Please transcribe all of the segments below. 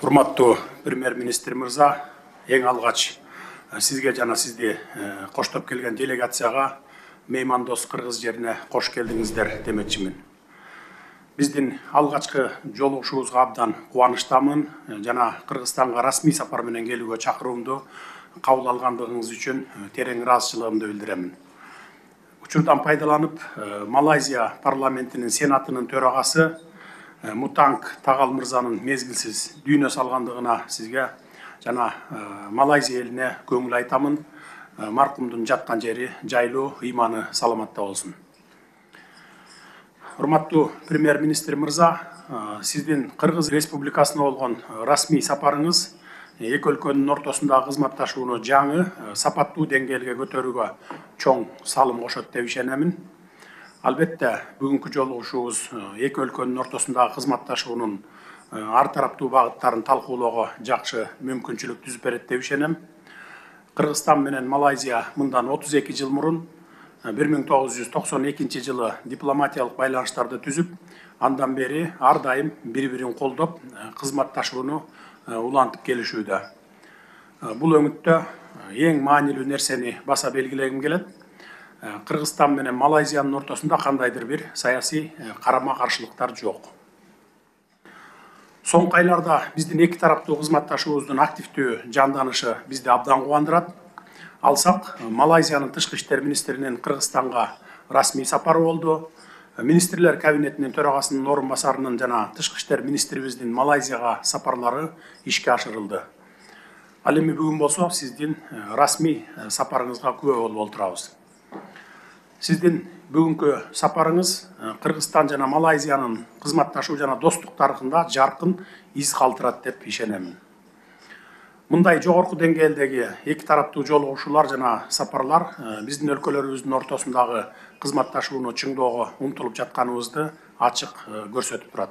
Урматтуу премьер-министр мырза, эң алгач сизге жана сизди коштоп келген делегацияга меймандос кыргыз жерине кош келдиңиздер демекчимин. Биздин алгачкы жолугушуубузга абдан кубанычтамын жана Кыргызстанга расмий сапар менен келүүгө чакыруумду кабыл алгандыгыңыз үчүн терең ыраазычылыгымды билдиремин. Учурдан пайдаланып, Малайзия парламентинин сенатынын төрагасы Мутанг Тагал мырзанын мезгилсиз дүйнө салгандыгына сизге жана Малайзия элине көңүл айтамын. Маркумдун жаткан жери жайлуу, ыйманы саламатта болсун. Урматтуу премьер-министр мырза, сиздин Кыргыз Республикасына болгон расмий сапарыңыз эки өлкөнүн ортосундагы кызматташууну жаңы, сапаттуу деңгээлге көтөрүүгө чоң салым кошот деп ишенемин. Албетте, бүгүнкү жолугушуубуз эки өлкөнүн ортосундагы кызматташуунун ар тараптуу багыттарын талкуулоого жакшы мүмкүнчүлүк түзүп берет деп ишенем. Кыргызстан менен Малайзия мындан 32 жыл мурун 1992 жылы дипломатиялык байланыштарды түзүп, андан бери ар дайым бири-бирин колдоп, кызматташууну улантып келишүүдө. Бул өңүттө эң маанилүү нерсени баса белгилегим келет. Кыргызстан менен Малайзиянын ортосунда кандайдыр бир саясий карама-каршылыктар жок. Соңку айларда биздин эки тараптуу кызматташуубуздун активдүү жанданышы бизди абдан кубандырат. Алсак, Малайзиянын тышкы иштер министринин Кыргызстанга расмий сапары болду. Министрлер кабинетинин төрагасынын орун басарынын жана тышкы иштер министрибиздин Малайзияга сапарлары ишке ашырылды. Ал эми бүгүн болсо сиздин расмий сапарыңызга күбө болуп отурабыз. Сиздин бүгүнкү сапарыңыз Кыргызстан жана Малайзиянын кызматташуу жана достук тарыхында жаркын из калтырат деп ишенемин. Мындай жогорку деңгээлдеги эки тараптуу жолугушуулар жана сапарлар биздин өлкөлөрүбүздүн ортосундагы кызматташууну чыңдоого умтулуп жатканыбызды ачык көрсөтүп турат.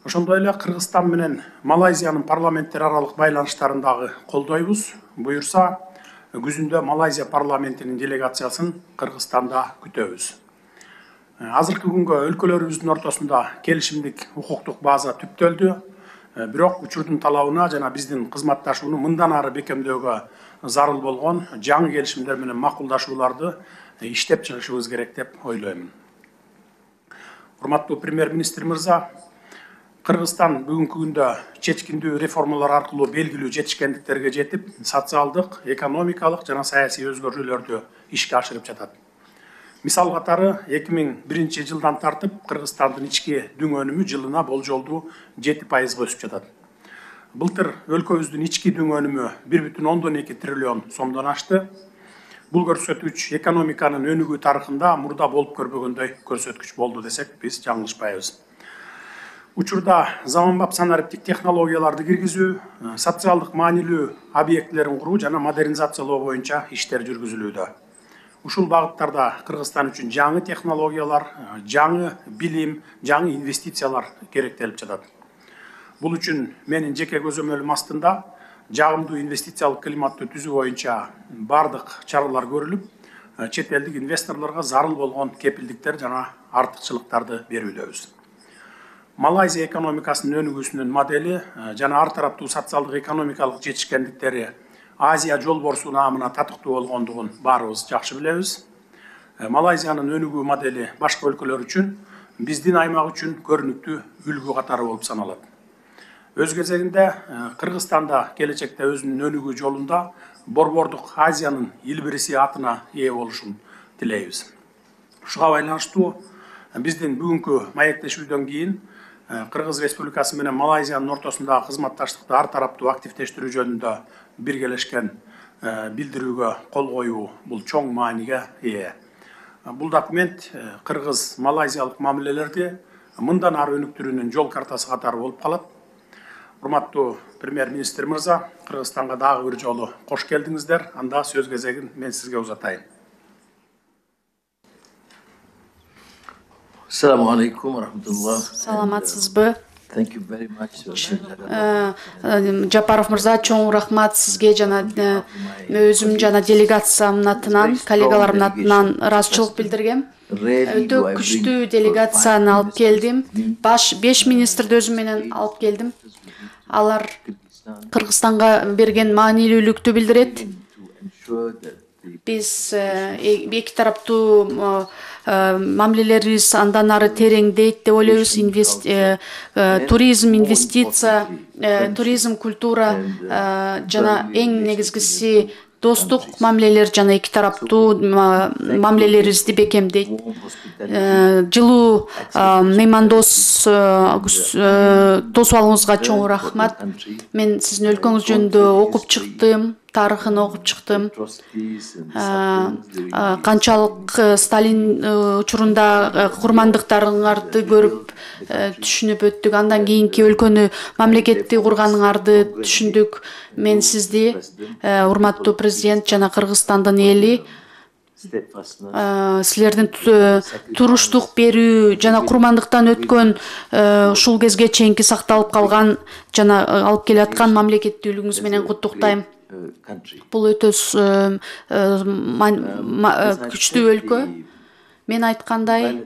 Ошондой эле Кыргызстан менен Малайзиянын парламенттер аралык байланыштарын дагы колдойбуз. Буюрса, күзүндө Малайзия парламентинин делегациясын Кыргызстанда күтөбүз. Азыркы күнгө өлкөлөрүбүздүн ортосунда келишимдик укуктук база түптөлдү. Бирок учурдун талабына жана биздин кызматташууну мындан ары бекемдөөгө зарыл болгон жаңы келишимдер менен макулдашууларды иштеп чыгышыбыз керек деп ойлойм. Урматтуу премьер-министр мырза, Кыргызстан бүгүнкү күндө чечкиндүү реформалар аркылуу белгилүү жетишкендиктерге жетип, социалдык, экономикалык жана саясий өзгөрүүлөрдү ишке ашырып жатат. Мисал катары 2001 жылдан тартып Кыргызстандын ички дүң өнүмү жылына болжолдуу 7% өсүп жатат. Былтыр өлкөбүздүн ички дүң өнүмү 1,2 триллион сомдон ашты. Бул көрсөткүч экономиканын өнүгүү тарыхында мурда болуп көрбөгөндөй көрсөткүч болду десек, биз жаңылышпайбыз. Учурда заманбап санариптик технологияларды киргизүү, социалдык маанилүү объектилерин куруу жана модернизациялоо боюнча иштер жүргүзүлүүдө. Ушул багыттарда Кыргызстан үчүн жаңы технологиялар, жаңы билим, жаңы инвестициялар керектелип жатат. Бул үчүн менин жеке көзөмөлүм астында жагымдуу инвестициялык климатты түзүү боюнча бардык чаралар көрүлүп, чет элдик инвесторлорго зарыл болгон кепилдиктер жана артыкчылыктарды берүүдөбүз. Малайзия экономикасынын өнүгүүсүнүн модели жана ар тараптуу социалдык экономикалык жетишкендиктери Азия жолборсу наамына татыктуу болгондугун баарыбыз жакшы билебиз. Малайзиянын өнүгүү модели башка өлкөлөр үчүн, биздин аймак үчүн көрүнүктүү үлгү катары болуп саналат. Өз кезегинде Кыргызстанда келечекте өзүнүн өнүгүү жолунда Борбордук Азиянын илбириси атына ээ болушун тилейбиз. Ушуга байланыштуу биздин бүгүнкү маектешүүдөн кийин Кыргыз Республикасы менен Малайзиянын ортосундагы кызматташтыкты ар тараптуу активдештирүү жөнүндө биргелешкен билдирүүгө кол коюу бул чоң мааниге ээ. Бул документ кыргыз-малайзиялык мамилелерди мындан ары өнүктүрүүнүн жол картасы катары болуп калат. Урматтуу премьер-министр мырза, Кыргызстанга дагы бир жолу кош келдиңиздер. Анда сөз кезегин мен сизге узатайын. Assalamu alaikum wa rahmatullah. Саламатсызбы? Thank you very much. Жапаров мырза, чоң рахмат сизге жана өзүм жана делегациямдын атынан, коллегаларымдын атынан ыраазычылык билдиргем. Өтө күчтүү делегацияны алып келдим. 5 министрди өзүм менен алып келдим. Алар Кыргызстанга берген маанилүүлүктү билдирет. Биз эки тараптуу мамилелерибиз андан ары тереңдейт деп ойлойбуз. Туризм, инвестиция, туризм, культура жана эң негизгиси достук мамилелер жана эки тараптуу мамилелерибизди бекемдейт. Жылуу меймандос тосуп алууңузга чоң рахмат. Мен сиздин өлкөңүз жөнүндө окуп чыктым, тарыхын окуп чыктым. Канчалык Сталин учурунда курмандыктарыңарды көрүп түшүнүп өттүк. Андан кийинки өлкөнү, мамлекетти курганыңарды түшүндүк. Мен сизди, урматтуу президент жана Кыргызстандын эли, силердин туруштук берүү жана курмандыктан өткөн ушул кезге чейинки сакталып калган жана алып келаткан мамлекеттүүлүгүңүз менен куттуктайм. Бул өтө күчтүү өлкө. Мен айткандай,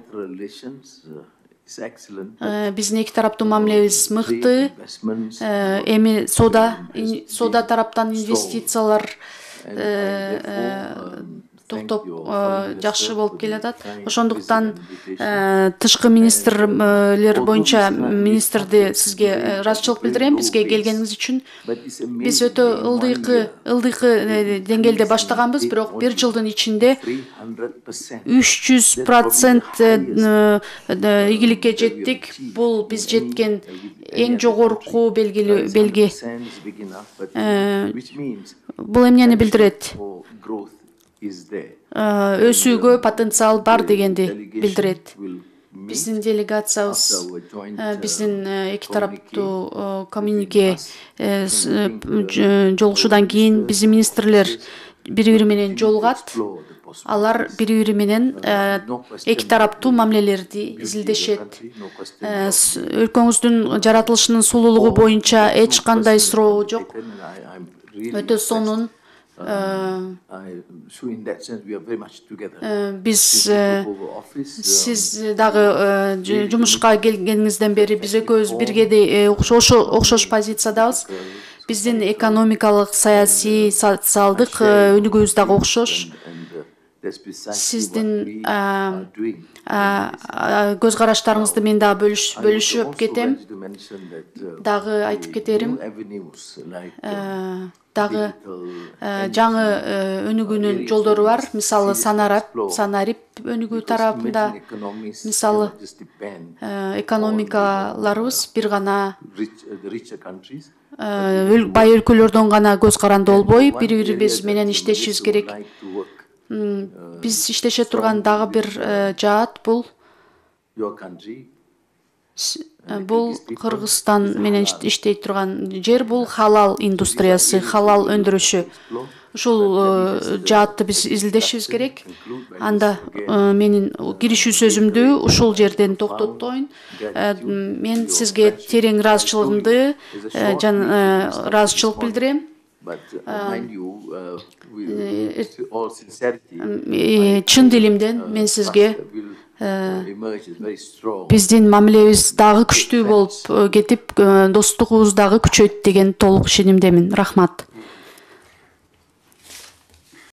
биздин эки тараптуу мамилебиз мыкты. Эми соода тараптан инвестициялар токтоп жакшы болуп келатат. Ошондуктан тышкы министрлер боюнча министрди сизге ыраазычылык билдирем бизге келгениңиз үчүн. Биз өтө ылдыйкы деңгээлде баштаганбыз, бирок бир жылдын ичинде 300% ийгиликке жеттик. Бул биз жеткен эң жогорку белги. Бул эмнени билдирет? Өсүүгө потенциал бар дегенди билдирет. Биздин делегациябыз, биздин эки тараптуу коммюнике жолугушуудан кийин биздин министрлер бири-бири менен жолугат. Алар бири-бири менен эки тараптуу мамилелерди изилдешет. Өлкөңүздүн жаратылышынын сулуулугу боюнча эч кандай суроо жок. Өтө сонун. Биз сиз дагы жумушка келгениңизден бери биз экөөбүз бирге окшош позициядабыз. Биздин экономикалык, саясий, социалдык өнүгүүбүз дагы окшош. Сиздин көз караштарыңызды мен дагы бөлүшүп кетем. Дагы айтып кетерим. Дагы жаңы өнүгүүнүн жолдору бар. Мисалы санарип өнүгүү тарабында, мисалы экономикаларыбыз бир гана бай өлкөлөрдөн гана көз каранды болбой, бири-бирибиз менен иштешибиз керек. Биз иштеше турган дагы бир жаат бул Кыргызстан менен иштей турган жер, бул халал индустриясы, халал өндүрүшү. Ушул жаатты биз изилдешибиз керек. Анда менин киришүү сөзүмдү ушул жерден токтотоюн. Мен сизге терең ыраазычылыгымды ыраазычылык билдирем. Чын дилимден мен сизге биздин мамилебиз дагы күчтүү болуп кетип, достугубуз дагы күчөйт деген толук ишенимдемин. Рахмат.